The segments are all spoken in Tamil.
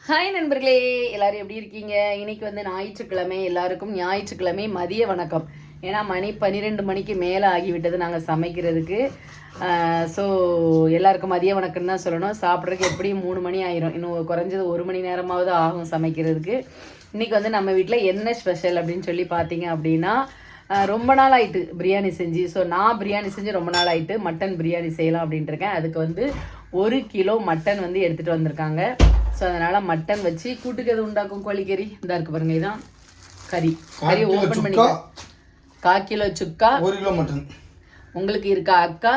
ஹாய் நண்பர்களே, எல்லாரும் எப்படி இருக்கீங்க? இன்னைக்கு வந்து ஞாயிற்றுக்கிழமை, எல்லாருக்கும் ஞாயிற்றுக்கிழமை மதிய வணக்கம். ஏன்னா மணி 12 மணிக்கு மேலே ஆகிவிட்டது நாங்கள் சமைக்கிறதுக்கு. ஸோ எல்லாருக்கும் மதிய வணக்கம்னு தான் சொல்லணும். சாப்பிட்றதுக்கு எப்படியும் 3 மணி ஆயிரும். இன்னும் குறைஞ்சது 1 மணி நேரமாவது ஆகும் சமைக்கிறதுக்கு. இன்றைக்கி வந்து நம்ம வீட்டில் என்ன ஸ்பெஷல் அப்படின்னு சொல்லி பார்த்தீங்க அப்படின்னா, ரொம்ப நாள் ஆயிட்டு பிரியாணி செஞ்சு. ஸோ நான் பிரியாணி செஞ்சு ரொம்ப நாள் ஆயிட்டு மட்டன் பிரியாணி செய்யலாம் அப்படின்ட்டு இருக்கேன். அதுக்கு வந்து 1 கிலோ மட்டன் வந்து எடுத்துகிட்டு வந்திருக்காங்க. ஸோ அதனால் மட்டன் வச்சு கூட்டுக்கு எது உண்டாக்கும் கோழிக்கறி இந்த இருக்கு பாருங்க. இதுதான் கறி ஓப்பன் பண்ணிக்க. 1/4 கிலோ சுக்கா, 1 கிலோ மட்டன் உங்களுக்கு இருக்கா அக்கா?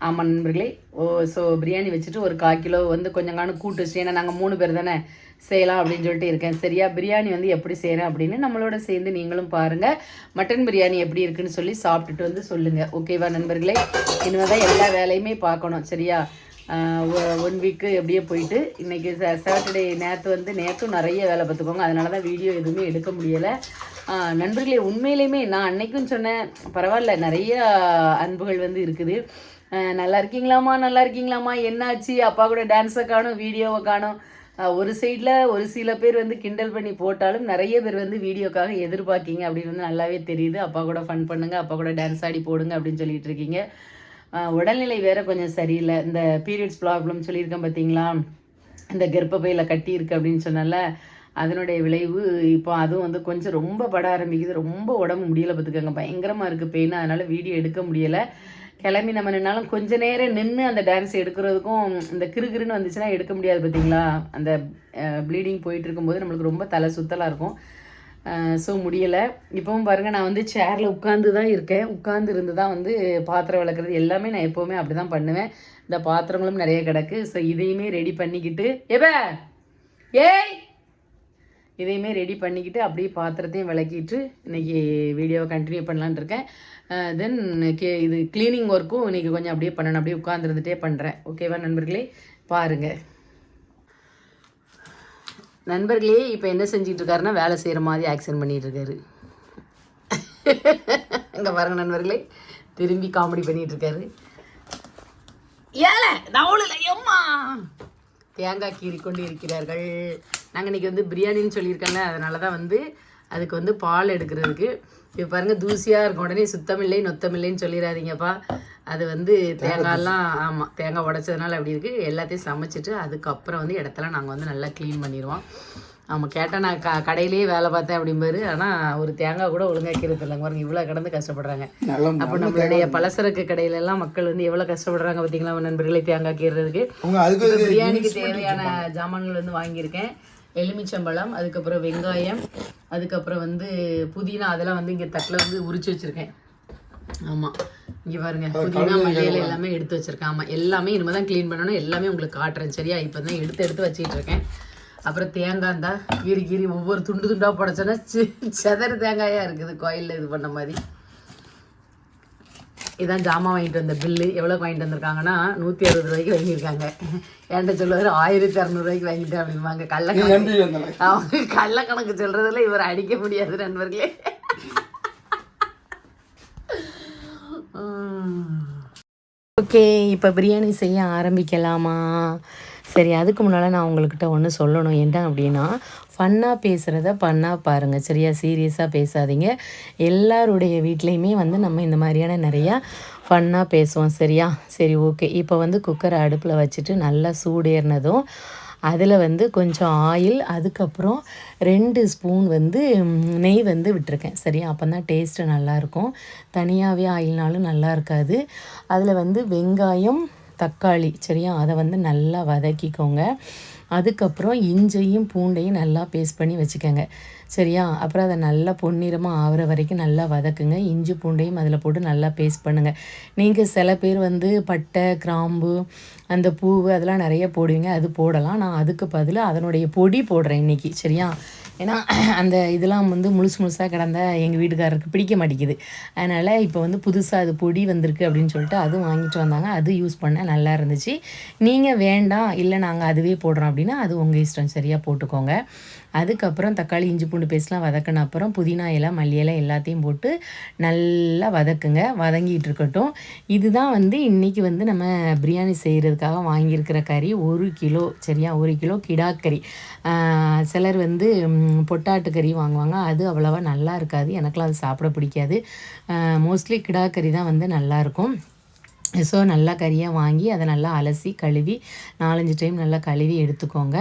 ஆமாம் நண்பர்களே. ஸோ பிரியாணி வச்சுட்டு ஒரு 1/4 கிலோ வந்து கொஞ்சம் காணும் கூட்டு வச்சு, ஏன்னா நாங்கள் 3 பேர் தானே செய்யலாம் அப்படின்னு சொல்லிட்டு இருக்கேன். சரியா, பிரியாணி வந்து எப்படி செய்கிறேன் அப்படின்னு நம்மளோட சேர்ந்து நீங்களும் பாருங்கள். மட்டன் பிரியாணி எப்படி இருக்குன்னு சொல்லி சாப்பிட்டுட்டு வந்து சொல்லுங்கள். ஓகேவா நண்பர்களே? இனிமேல் தான் எல்லா வேலையுமே பார்க்கணும். சரியா, 1 வீக்கு எப்படியே போயிட்டு இன்றைக்கி சாட்டர்டே நேற்றும் நிறைய வேலை பார்த்துக்கோங்க. அதனால தான் வீடியோ எதுவுமே எடுக்க முடியலை. நண்பர்களே, உண்மையிலேயுமே நான் அன்னைக்கும் சொன்னேன், பரவாயில்ல நிறைய அன்புகள் வந்து இருக்குது. நல்லா இருக்கீங்களாம்மா, என்னாச்சு, அப்பா கூட டான்ஸை காணும், வீடியோவை காணும். ஒரு சைடில் ஒரு சில பேர் வந்து கிண்டல் பண்ணி போட்டாலும் நிறைய பேர் வந்து வீடியோக்காக எதிர்பார்க்கிங்க அப்படின்னு வந்து நல்லாவே தெரியுது. அப்பா கூட ஃபன் பண்ணுங்கள், அப்பா கூட டான்ஸ் ஆடி போடுங்க அப்படின்னு சொல்லிட்டு இருக்கீங்க. உடல்நிலை வேறு கொஞ்சம் சரியில்லை. இந்த பீரியட்ஸ் ப்ராப்ளம் சொல்லியிருக்கேன் பார்த்தீங்களா, இந்த கர்ப்பப்பையில் கட்டி இருக்குது அப்படின்னு சொன்னால அதனுடைய விளைவு இப்போ அதுவும் வந்து கொஞ்சம் ரொம்ப பட ஆரம்பிக்குது. ரொம்ப உடம்பு முடியலை பார்த்துக்கோங்க, பயங்கரமாக இருக்குது பெயின். அதனால் வீடியோ எடுக்க முடியலை. கிளம்பி நம்ம நின்னாலும் கொஞ்ச நேரம் நின்று அந்த டான்ஸ் எடுக்கிறதுக்கும் இந்த கிருகிருன்னு வந்துச்சுன்னா எடுக்க முடியாது பார்த்தீங்களா. அந்த ப்ளீடிங் போயிட்டு இருக்கும்போது நம்மளுக்கு ரொம்ப தலை சுத்தலாக இருக்கும். ஸோ முடியலை. இப்போவும் பாருங்கள், நான் வந்து சேரில் உட்காந்து தான் இருக்கேன். உட்காந்து இருந்து தான் வந்து பாத்திரம் விளக்குறது எல்லாமே நான் எப்போவுமே அப்படி தான் பண்ணுவேன். இந்த பாத்திரங்களும் நிறைய கிடக்கு. ஸோ இதையுமே ரெடி பண்ணிக்கிட்டு இதையுமே ரெடி பண்ணிக்கிட்டு அப்படியே பாத்திரத்தையும் விளக்கிட்டு இன்றைக்கி வீடியோவை கண்டினியூ பண்ணலான்னு இருக்கேன். தென் இது க்ளீனிங் ஒர்க்கும் இன்றைக்கி கொஞ்சம் அப்படியே பண்ணணும். அப்படியே உட்காந்துருந்துட்டே பண்ணுறேன். ஓகேவா நண்பர்களே? பாருங்கள் நண்பர்களே, இப்போ என்ன செஞ்சிட்டு இருக்காருன்னா வேலை செய்கிற மாதிரி ஆக்ஷன் பண்ணிகிட்டு இருக்காரு. இங்கே பாருங்கள் நண்பர்களே, திரும்பி காமெடி பண்ணிகிட்டு இருக்காரு. எம்மா தேங்காய் கீறி கொண்டு இருக்கிறார்கள். நாங்கள் இன்றைக்கி வந்து பிரியாணின்னு சொல்லியிருக்கேன்ல, அதனால தான் வந்து அதுக்கு வந்து பால் எடுக்கிறதுக்கு. இப்போ பாருங்கள், தூசியாக இருக்கும். உடனே சுத்தமில்லை நொத்தமில்லைன்னு சொல்லிடாதீங்கப்பா. அது வந்து தேங்காயெல்லாம், ஆமாம், தேங்காய் உடைச்சதுனால அப்படி இருக்குது. எல்லாத்தையும் சமைச்சிட்டு அதுக்கப்புறம் வந்து இடத்தெல்லாம் நாங்கள் வந்து நல்லா க்ளீன் பண்ணிடுவோம். ஆமாம், கேட்டால் நான் கடையிலேயே வேலை பார்த்தேன் அப்படிம்பாரு. ஆனால் ஒரு தேங்காய் கூட ஒழுங்காக்கிறது இல்லைங்க பாருங்க, இவ்வளோ கடந்து கஷ்டப்படுறாங்க. அப்போ நம்மளுடைய பலசரக்கு கடையிலெல்லாம் மக்கள் வந்து எவ்வளோ கஷ்டப்படுறாங்க பார்த்தீங்களா நண்பர்களே, தேங்காய் கீறதுக்கு. பிரியாணிக்கு தேவையான ஜாமான்கள் வந்து வாங்கியிருக்கேன். எலுமிச்சம்பழம், அதுக்கப்புறம் வெங்காயம், அதுக்கப்புறம் வந்து புதினா, அதெல்லாம் வந்து இங்கே தட்டில் வந்து உரிச்சு வச்சுருக்கேன். ஆமாம், இங்கே பாருங்க, புதினா மல்லியில எல்லாமே எடுத்து வச்சுருக்கேன். ஆமாம், எல்லாமே இனிமேல் தான் க்ளீன் பண்ணணும். எல்லாமே உங்களுக்கு காட்டுறேன். சரியா, இப்போ தான் எடுத்து வச்சுக்கிட்டு இருக்கேன். அப்புறம் தேங்காய் தான் கீறி ஒவ்வொரு துண்டாக புடைச்சோன்னா செதறு தேங்காயாக இருக்குது, கோயிலில் இது பண்ண மாதிரி. இதான் ஜாமான் வாங்கிட்டு வந்த பில்லு. எவ்வளோக்கு வாங்கிட்டு வந்திருக்காங்கன்னா 160 ரூபாய்க்கு வாங்கியிருக்காங்க. என்கிட்ட சொல்லுவார் 1200 ரூபாய்க்கு வாங்கிட்டேன் அப்படிம்பாங்க. அவங்க கள்ளக்கணக்கு சொல்கிறதில்ல இவர் அடிக்க முடியாது நண்பர்களே. ஓகே, இப்போ பிரியாணி செய்ய ஆரம்பிக்கலாமா? சரி, அதுக்கு முன்னால் நான் உங்கள்கிட்ட ஒன்று சொல்லணும். என்ன அப்படின்னா, ஃபன்னாக பேசுகிறத பண்ணால் பாருங்கள். சரியா, சீரியஸாக பேசாதீங்க. எல்லாருடைய வீட்லேயுமே வந்து நம்ம இந்த மாதிரியான நிறையா ஃபன்னாக பேசுவோம். சரியா, சரி ஓகே. இப்போ வந்து குக்கரை அடுப்பில் வச்சுட்டு நல்லா சூடேறினதும் அதில் வந்து கொஞ்சம் ஆயில், அதுக்கப்புறம் 2 ஸ்பூன் வந்து நெய் வந்து விட்டுருக்கேன். சரியா, அப்போ தான் டேஸ்ட்டு நல்லாயிருக்கும். தனியாகவே ஆயில்னாலும் நல்லா இருக்காது. அதில் வந்து வெங்காயம், தக்காளி, சரியா, அதை வந்து நல்லா வதக்கிக்கோங்க. அதுக்கப்புறம் இஞ்சியும் பூண்டையும் நல்லா பேஸ்ட் பண்ணி வச்சுக்கோங்க. சரியா, அப்புறம் அதை நல்லா பொன்னிறமாக ஆகிற வரைக்கும் நல்லா வதக்குங்க. இஞ்சி பூண்டையும் அதில் போட்டு நல்லா பேஸ்ட் பண்ணுங்கள். நீங்கள் சில பேர் வந்து பட்டை, கிராம்பு, அந்த பூவு அதெல்லாம் நிறைய போடுவீங்க, அது போடலாம். நான் அதுக்கு பதிலாக அதனுடைய பொடி போடுறேன் இன்றைக்கி. சரியா, ஏன்னா அந்த இதெல்லாம் வந்து முழுசாக கிடந்த எங்கள் வீட்டுக்காரருக்கு பிடிக்க மாட்டேங்குது. அதனால் இப்போ வந்து புதுசாக அது பொடி வந்திருக்கு அப்படின்னு சொல்லிட்டு அதுவும் வாங்கிட்டு வந்தாங்க. அது யூஸ் பண்ண நல்லா இருந்துச்சு. நீங்கள் வேண்டாம், இல்லை நாங்கள் அதுவே போடுறோம் அப்படின்னா அது உங்கள் இஷ்டம், சரியாக போட்டுக்கோங்க. அதுக்கப்புறம் தக்காளி இஞ்சி பூண்டு பேஸ்ட்லாம் வதக்கின அப்புறம் புதினா இலை மல்லி இலை எல்லாத்தையும் போட்டு நல்லா வதக்குங்க. வதங்கிட்டு இருக்கட்டும். இதுதான் வந்து இன்றைக்கி வந்து நம்ம பிரியாணி செய்கிறதுக்காக வாங்கியிருக்கிற கறி 1 கிலோ, சரியா? 1 கிலோ கிடாக்கறி. சிலர் வந்து பொட்டாட்டு கறி வாங்குவாங்க, அது அவ்வளோவா நல்லா இருக்காது, எனக்கெலாம் அது சாப்பிட பிடிக்காது. மோஸ்ட்லி கிடாக்கறி தான் வந்து நல்லாயிருக்கும். ஸோ நல்லா கறியாக வாங்கி அதை நல்லா அலசி கழுவி 4-5 டைம் நல்லா கழுவி எடுத்துக்கோங்க.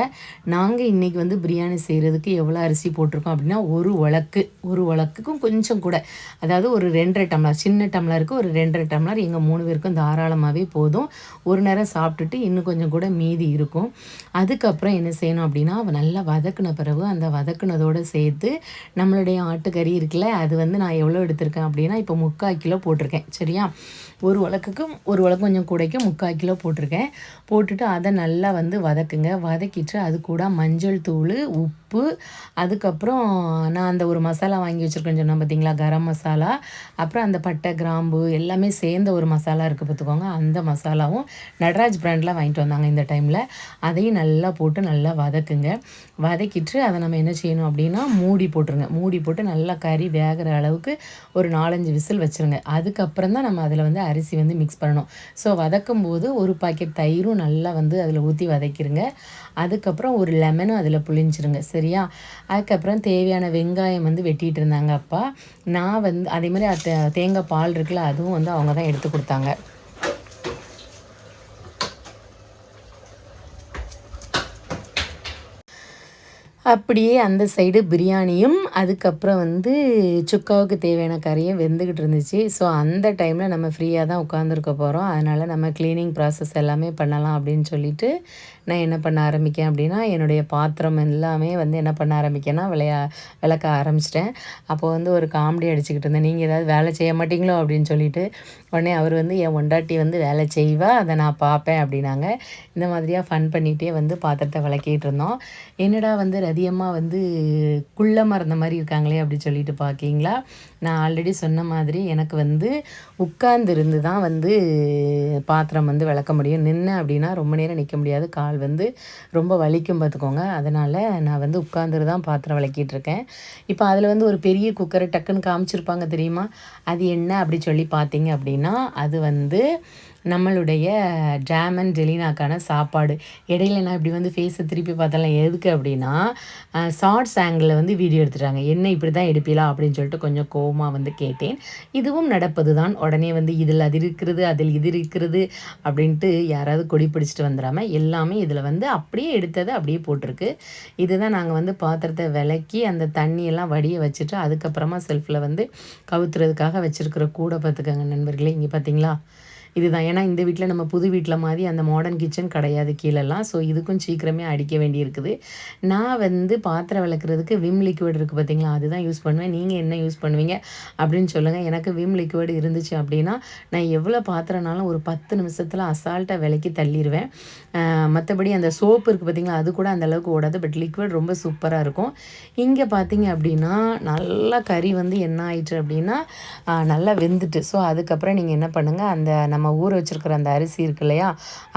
நாங்கள் இன்றைக்கி வந்து பிரியாணி செய்கிறதுக்கு எவ்வளோ அரிசி போட்டிருக்கோம் அப்படின்னா, ஒரு உலக்குக்கும் கொஞ்சம் கூட, அதாவது ஒரு 2.5 டம்ளர், சின்ன டம்ளருக்கு ஒரு 2.5 டம்ளர் எங்கள் 3 பேருக்கும் தாராளமாகவே போதும். ஒரு நேரம் சாப்பிட்டுட்டு இன்னும் கொஞ்சம் கூட மீதி இருக்கும். அதுக்கப்புறம் என்ன செய்யணும் அப்படின்னா, நல்லா வதக்கின பிறகு அந்த வதக்குனதோடு சேர்த்து நம்மளுடைய ஆட்டுக்கறி இருக்குல்ல, அது வந்து நான் எவ்வளோ எடுத்திருக்கேன் அப்படின்னா, இப்போ 3/4 கிலோ போட்டிருக்கேன், சரியா? ஒரு உலக்குக்கும் ஒரு உலக்கு கொஞ்சம் கூடைக்கும் 3/4 கிலோ போட்டிருக்கேன். போட்டுட்டு அதை நல்லா வந்து வதக்குங்க. வதக்கிட்டு அது கூட மஞ்சள் தூள், உப்பு, அதுக்கப்புறம் நான் அந்த ஒரு மசாலா வாங்கி வச்சுருக்கேன்னு சொன்னேன் பார்த்தீங்களா, கரம் மசாலா, அப்புறம் அந்த பட்டை கிராம்பு எல்லாமே சேர்ந்த ஒரு மசாலா இருக்குது பார்த்துக்கோங்க. அந்த மசாலாவும் நடராஜ் பிராண்டில் வாங்கிட்டு வந்தாங்க இந்த டைமில். அதையும் நல்லா போட்டு நல்லா வதக்குங்க. வதக்கிட்டு அதை நம்ம என்ன செய்யணும் அப்படின்னா, மூடி போட்டுருங்க. மூடி போட்டு நல்லா கறி வேகிற அளவுக்கு ஒரு 4-5 விசில் வச்சுருங்க. அதுக்கப்புறம் தான் நம்ம அதில் வந்து அரிசி வந்து மிக்ஸ் பண்ணணும். ஸோ வதக்கும் போது ஒரு பாக்கெட் தயிரும் நல்லா வந்து அதில் ஊற்றி வதக்கிடுங்க. அதுக்கப்புறம் ஒரு லெமனும் அதில் புளிஞ்சிருங்க, சரியா? அதுக்கப்புறம் தேவையான வெங்காயம் வந்து வெட்டிகிட்டு இருந்தாங்க அப்பா. நான் வந்து அதே மாதிரி தேங்காய் பால் இருக்குல்ல, அதுவும் வந்து அவங்க தான் எடுத்து கொடுத்தாங்க. அப்படியே அந்த சைடு பிரியாணியும் அதுக்கப்புறம் வந்து சுக்காவுக்கு தேவையான கறியும் வெந்துக்கிட்டு இருந்துச்சு. ஸோ அந்த டைமில் நம்ம ஃப்ரீயாக தான் உட்காந்துருக்க போகிறோம். அதனால் நம்ம க்ளீனிங் ப்ராசஸ் எல்லாமே பண்ணலாம் அப்படின்னு சொல்லிட்டு நான் என்ன பண்ண ஆரம்பிக்கேன் அப்படின்னா, என்னுடைய பாத்திரம் எல்லாமே வந்து என்ன பண்ண ஆரம்பிக்கேன்னா விளக்க ஆரம்பிச்சிட்டேன். அப்போது வந்து ஒரு காமெடி அடிச்சுக்கிட்டு இருந்தேன், நீங்கள் ஏதாவது வேலை செய்ய மாட்டீங்களோ அப்படின்னு சொல்லிட்டு. உடனே அவர் வந்து என் பொண்டாட்டி வந்து வேலை செய்வா, அதை நான் பார்ப்பேன் அப்படின்னாங்க. இந்த மாதிரியாக ஃபன் பண்ணிகிட்டே வந்து பாத்திரத்தை விளக்கிட்டு இருந்தோம். என்னடா வந்து ரதியம்மா வந்து குள்ளமாக இருந்த மாதிரி இருக்காங்களே அப்படி சொல்லிட்டு பார்க்கிங்களா, நான் ஆல்ரெடி சொன்ன மாதிரி எனக்கு வந்து உட்கார்ந்து தான் வந்து பாத்திரம் வந்து விளக்க முடியும். நின்று அப்படின்னா ரொம்ப நேரம் நிற்க முடியாது, கால் வந்து ரொம்ப வலிக்கும் பார்த்துக்கோங்க. அதனால் நான் வந்து உட்கார்ந்து தான் பாத்திரம் விளக்கிட்டுருக்கேன். இப்போ அதில் வந்து ஒரு பெரிய குக்கரை டக்குன்னு காமிச்சிருப்பாங்க தெரியுமா, அது என்ன அப்படி சொல்லி பார்த்தீங்க அப்படின்னா, அது வந்து நம்மளுடைய ஜாம் அண்ட் ஜெலினாக்கான சாப்பாடு. இடையில நான் இப்படி வந்து ஃபேஸை திருப்பி பார்த்தலாம், எதுக்கு அப்படின்னா ஷார்ட்ஸ் ஆங்கிளில் வந்து வீடியோ எடுத்துட்டாங்க. என்ன இப்படி தான் எடுப்பீங்களா அப்படின்னு சொல்லிட்டு கொஞ்சம் கோவமாக வந்து கேட்டேன். இதுவும் நடப்பது தான். உடனே வந்து இதில் அது இருக்கிறது, அதில் இது இருக்கிறது அப்படின்ட்டு யாராவது கொடி பிடிச்சிட்டு வந்துடாமல் எல்லாமே இதில் வந்து அப்படியே எடுத்தது அப்படியே போட்டிருக்கு. இதுதான் நாங்கள் வந்து பாத்திரத்தை விளக்கி அந்த தண்ணியெல்லாம் வடிய வச்சுட்டு அதுக்கப்புறமா செல்ஃபில் வந்து கவுத்துறதுக்காக வச்சுருக்கிற கூடை பார்த்துக்கோங்க நண்பர்களே. இங்கே பார்த்தீங்களா, இதுதான். ஏன்னா இந்த வீட்டில் நம்ம புது வீட்டில் மாதிரி அந்த மாடர்ன் கிச்சன் கிடையாது கீழெல்லாம். ஸோ இதுக்கும் சீக்கிரமே அடிக்க வேண்டியிருக்குது. நான் வந்து பாத்திரம் விளக்குறதுக்கு விம் லிக்விட் இருக்குது பார்த்தீங்களா, அதுதான் யூஸ் பண்ணுவேன். நீங்கள் என்ன யூஸ் பண்ணுவீங்க அப்படின்னு சொல்லுங்கள். எனக்கு விம் லிக்விட் இருந்துச்சு அப்படின்னா நான் எவ்வளோ பாத்திரம்னாலும் ஒரு 10 நிமிஷத்தில் அசால்ட்டாக விளக்கி தள்ளிடுவேன். மற்றபடி அந்த சோப்பு இருக்குது பார்த்தீங்களா, அது கூட அந்தளவுக்கு ஓடாது. பட் லிக்விட் ரொம்ப சூப்பராக இருக்கும். இங்கே பார்த்தீங்க அப்படின்னா நல்லா கறி வந்து என்ன ஆயிடுச்சு அப்படின்னா நல்லா வெந்துட்டு. ஸோ அதுக்கப்புறம் நீங்கள் என்ன பண்ணுங்கள், அந்த நம்ம ஊற வச்சுருக்கிற அந்த அரிசி இருக்கு இல்லையா,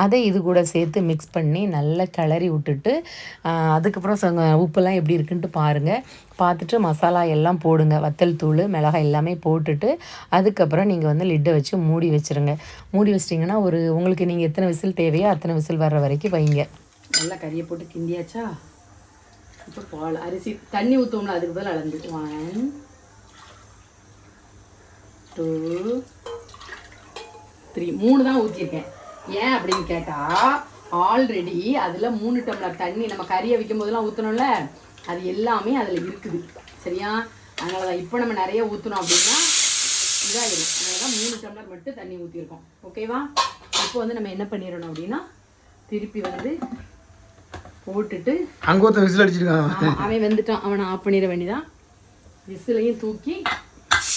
அதை இது கூட சேர்த்து மிக்ஸ் பண்ணி நல்லா கிளறி விட்டுட்டு அதுக்கப்புறம் உப்புலாம் எப்படி இருக்குன்ட்டு பாருங்கள். பார்த்துட்டு மசாலா எல்லாம் போடுங்க, வத்தல் தூள் மிளகாய் எல்லாமே போட்டுட்டு அதுக்கப்புறம் நீங்கள் வந்து லிட்டை வச்சு மூடி வச்சுருங்க. மூடி வச்சிட்டிங்கன்னா ஒரு உங்களுக்கு நீங்கள் எத்தனை விசில் தேவையோ அத்தனை விசில் வர்ற வரைக்கும் வைங்க. நல்லா கறியை போட்டு கிண்டியாச்சா. இப்போ பால் அரிசி தண்ணி ஊற்றுவோம்ல, அதுக்கு பதில் அளந்து 1 2 3 3 தான் ஊற்றிருக்கேன். ஏன் அப்படின்னு கேட்டால் ஆல்ரெடி அதில் 3 டம்ளர் தண்ணி நம்ம கறியை வைக்கும் போதெல்லாம் ஊற்றணும்ல, அது எல்லாமே அதில் இருக்குது, சரியா? அதனால தான் இப்போ நம்ம நிறைய ஊற்றணும் அப்படின்னா இதாகிடும். அதனால தான் 3 டம்ளர் மட்டும் தண்ணி ஊற்றிருக்கோம், ஓகேவா? இப்போ வந்து நம்ம என்ன பண்ணிடணும் அப்படின்னா திருப்பி வந்து போட்டுட்டு அங்கே ஒருத்தன் விசில் அடிச்சிருக்கான், அவன் வந்துட்டான், அவனை ஆஃப் பண்ணிட வேண்டியதான். விசிலையும் தூக்கி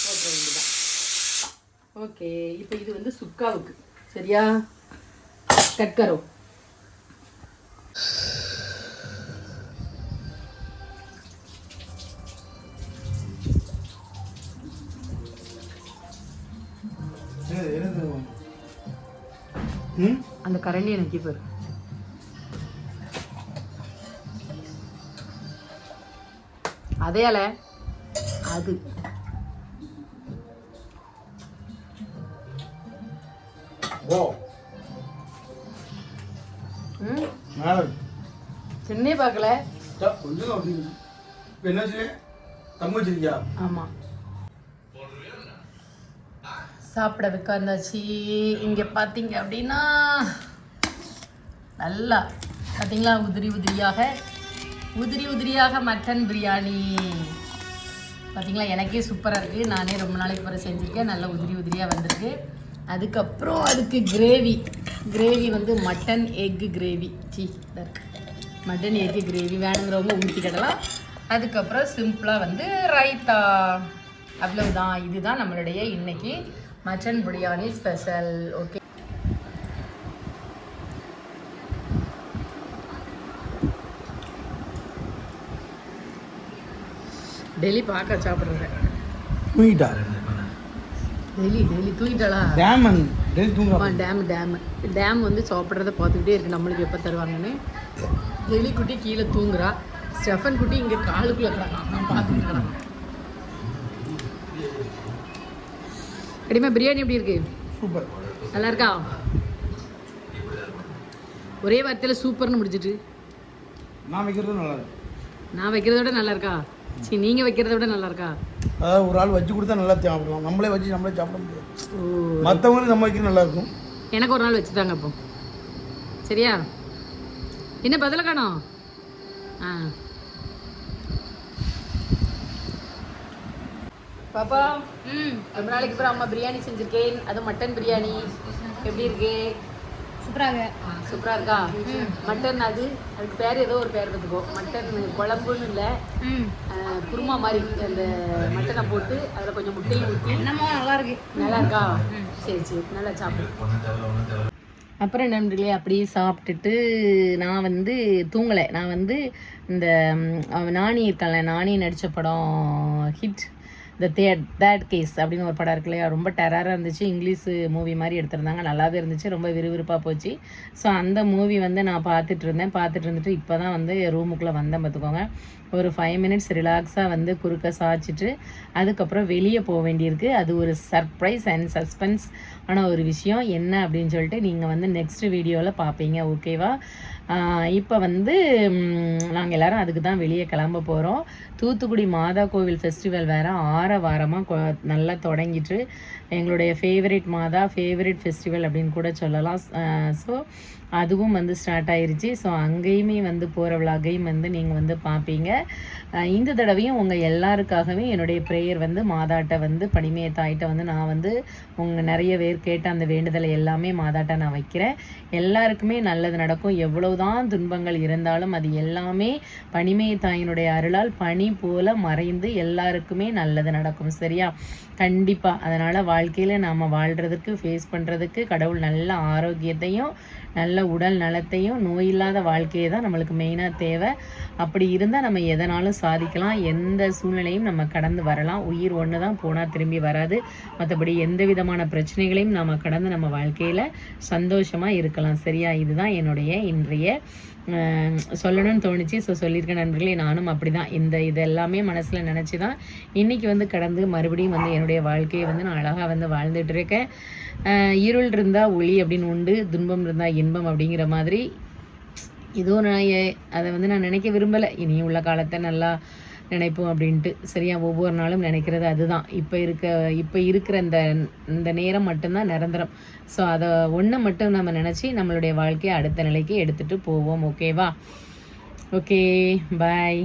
போட்டுற வேண்டியதான். ஓகே, இப்போ இது வந்து சுக்காவுக்கு, சரியா? கட்கரோ அந்த கரண்டி எனக்கு பாரு. அதே அலை அது சின்ன பார்க்கல ஆமா சாப்பிட உட்காந்தாச்சு. இங்க பாத்தீங்க அப்படின்னா நல்லா பார்த்தீங்களா உதிரி உதிரியாக மட்டன் பிரியாணி பார்த்தீங்களா. எனக்கே சூப்பராக இருக்குது. நானே ரொம்ப நாளைக்கு பிறகு செஞ்சுருக்கேன். நல்லா உதிரியாக வந்திருக்கு. அதுக்கப்புறம் அதுக்கு கிரேவி வந்து mutton egg gravy mutton egg gravy வேணுங்கிறவங்க ஊற்றிக்கிடலாம். அதுக்கப்புறம் சிம்பிளாக வந்து ரைத்தா. அவ்வளவுதான். இதுதான் நம்மளுடைய இன்னைக்கு mutton biryani special. Okay, daily பார்க்க சாப்பிட்றேன். தூங்கிட்டா டெய்லி தூங்கிட்டாளா? டேம் வந்து சாப்பிட்றத பார்த்துக்கிட்டே இருக்கு. நம்மளுக்கு எப்போ தருவாங்கன்னு. டெய்லி குட்டி கீழே தூங்குறா. ஸ்டெஃபன் குட்டி இங்கே காலுக்குள்ளே கிடக்கான். நான் பார்த்துட்டு கிடக்கேன். கடிமா பிரியாணி எப்படி இருக்கு? சூப்பர். நல்லா இருக்கா? ஒரே வார்த்தையில் சூப்பர்னு முடிச்சிட்டு. நான் வைக்கிறதும் நல்லா இருக்கு. நான் வைக்கிறத விட நல்லா இருக்கா? சரி, நீங்க வைக்கிறத விட நல்லா இருக்கா? அதாவது ஒரு ஆள் வச்சு கொடுத்தா நல்லா சாப்பிடலாம். நம்மளே வச்சு நம்மளே சாப்பிட முடியாது. மற்றவங்களுக்கு நம்ம வைக்கிறது நல்லா இருக்கும். எனக்கு ஒரு நாள் வச்சு தாங்க அப்போ. சரியா? என்ன பதில காணோம்? பாப்பா, ரொம்ப நாளைக்கு அப்புறம் அம்மா பிரியாணி செஞ்சிருக்கேன். அது மட்டன் பிரியாணி. எப்படி இருக்கு? சூப்பரா இருக்கா? மட்டன் அதுக்கு பேர் ஏதோ ஒரு பேர் பார்த்துக்கோ. மட்டன் குழம்புன்னு இல்லை, குருமா மாதிரி அந்த மட்டனை போட்டு அதில் கொஞ்சம் முட்டையும் ஊற்றி நல்லா இருக்கா? சரி நல்லா சாப்பிடு. அப்புறம் நண்பர்களே, அப்படியே சாப்பிட்டுட்டு நான் வந்து தூங்கலை. நான் வந்து இந்த நானி இருக்கான்ல, நானி நடித்த படம் ஹிட் த தேர்ட் கேஸ் அப்படின்னு ஒரு படம் இருக்கு இல்லையா, ரொம்ப டெரராக இருந்துச்சு. இங்கிலீஷ் மூவி மாதிரி எடுத்திருந்தாங்க. நல்லாவே இருந்துச்சு. ரொம்ப விறுவிறுப்பாக போச்சு. ஸோ அந்த மூவி வந்து நான் பார்த்துட்டு இருந்துட்டு இப்போ தான் வந்து ரூமுக்குள்ளே வந்தேன் பார்த்துக்கோங்க. ஒரு 5 மினிட்ஸ் ரிலாக்ஸாக வந்து குறுக்க சாய்ச்சிட்டு அதுக்கப்புறம் வெளியே போக வேண்டியிருக்கு. அது ஒரு சர்ப்ரைஸ் அண்ட் சஸ்பென்ஸ் ஆன ஒரு விஷயம். என்ன அப்படின்னு சொல்லிட்டு நீங்கள் வந்து நெக்ஸ்ட் வீடியோவில் பார்ப்பீங்க. ஓகேவா? இப்போ வந்து நாங்கள் எல்லோரும் அதுக்கு தான் வெளியே கிளம்ப போகிறோம். தூத்துக்குடி மாதா கோவில் ஃபெஸ்டிவல் வேறு 6 வாரமாக நல்லா தொடங்கிட்டு எங்களுடைய ஃபேவரட் ஃபெஸ்டிவல் அப்படின்னு கூட சொல்லலாம். ஸோ அதுவும் வந்து ஸ்டார்ட் ஆயிருச்சு. ஸோ அங்கேயுமே வந்து போகிற விலாகையும் வந்து நீங்கள் வந்து பார்ப்பீங்க. இந்த தடவையும் உங்கள் எல்லாருக்காகவே என்னுடைய ப்ரேயர் வந்து மாதாட்ட வந்து பனிமய தாயிட்ட வந்து நான் வந்து உங்கள் நிறைய பேர் கேட்ட அந்த வேண்டுதலை எல்லாமே மாதாட்ட நான் வைக்கிறேன். எல்லாருக்குமே நல்லது நடக்கும். எவ்வளவுதான் துன்பங்கள் இருந்தாலும் அது எல்லாமே பனிமய தாயினுடைய அருளால் பனி போல மறைந்து எல்லாருக்குமே நல்லது நடக்கும். சரியா? கண்டிப்பாக. அதனால் வாழ்க்கையில் நாம் வாழ்கிறதுக்கு ஃபேஸ் பண்ணுறதுக்கு கடவுள் நல்ல ஆரோக்கியத்தையும் நல்ல உடல் நலத்தையும் நோயில்லாத வாழ்க்கையை தான் நம்மளுக்கு மெயினாக தேவை. அப்படி இருந்தால் நம்ம எதனாலும் சாதிக்கலாம். எந்த சூழ்நிலையும் நம்ம கடந்து வரலாம். உயிர் ஒன்று தான், போனால் திரும்பி வராது. மற்றபடி எந்த விதமான பிரச்சனைகளையும் நம்ம கடந்து நம்ம வாழ்க்கையில் சந்தோஷமாக இருக்கலாம். சரியா? இதுதான் என்னுடைய இன்றைய சொல்லணும்னு தோணுச்சு. ஸோ சொல்லியிருக்கேன் நண்பர்களே. நானும் அப்படி தான் இது எல்லாமே மனசில் நினச்சி தான் இன்றைக்கி வந்து கடந்து மறுபடியும் வந்து என்னுடைய வாழ்க்கையை வந்து நான் அழகாக வந்து வாழ்ந்துட்டு இருக்கேன். இருள் இருந்தால் ஒளி அப்படின்னு உண்டு, துன்பம் இருந்தால் இன்பம் அப்படிங்கிற மாதிரி இதுவும் நான் அதை வந்து நான் நினைக்க விரும்பலை. இனி உள்ள காலத்தை நல்லா நினைப்போம் அப்படின்ட்டு. சரியா? ஒவ்வொரு நாளும் நினைக்கிறது அதுதான். இப்போ இருக்கிற இந்த நேரம் மட்டும்தான் நிரந்தரம். ஸோ அதை ஒன்று மட்டும் நம்ம நினச்சி நம்மளுடைய வாழ்க்கையை அடுத்த நிலைக்கு எடுத்துகிட்டு போவோம். ஓகேவா? ஓகே, பாய்.